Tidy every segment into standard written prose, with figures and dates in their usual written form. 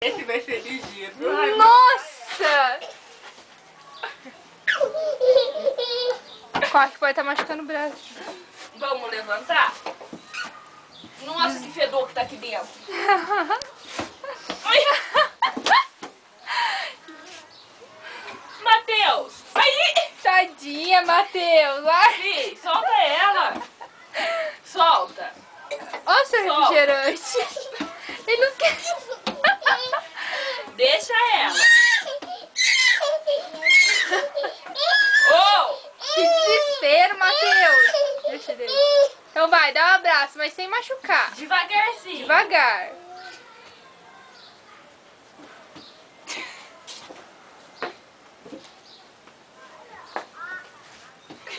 Esse vai ser ligeiro. Ai, Nossa! Corre que pode estar machucando o braço. vamos levantar? Nossa, que fedor que tá aqui dentro. Ai. Matheus! Aí! Tadinha, Matheus. Ai. Fih, solta ela. Solta. Olha o seu refrigerante. Ele não quer. Deixa ela. Oh! Que desespero, Matheus. Deixa ele. Então vai, dá um abraço, mas sem machucar. Devagarzinho. Devagar.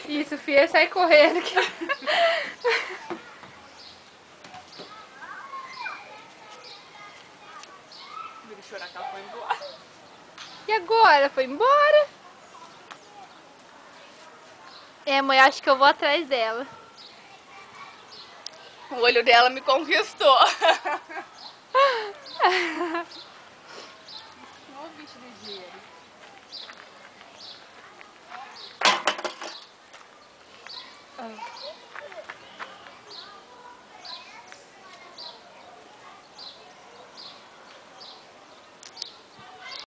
Isso, filha, sai correndo. Ele chorar que ela foi embora. E agora? Foi embora? É, mãe, acho que eu vou atrás dela. O olho dela me conquistou. Ô, bicho do dia.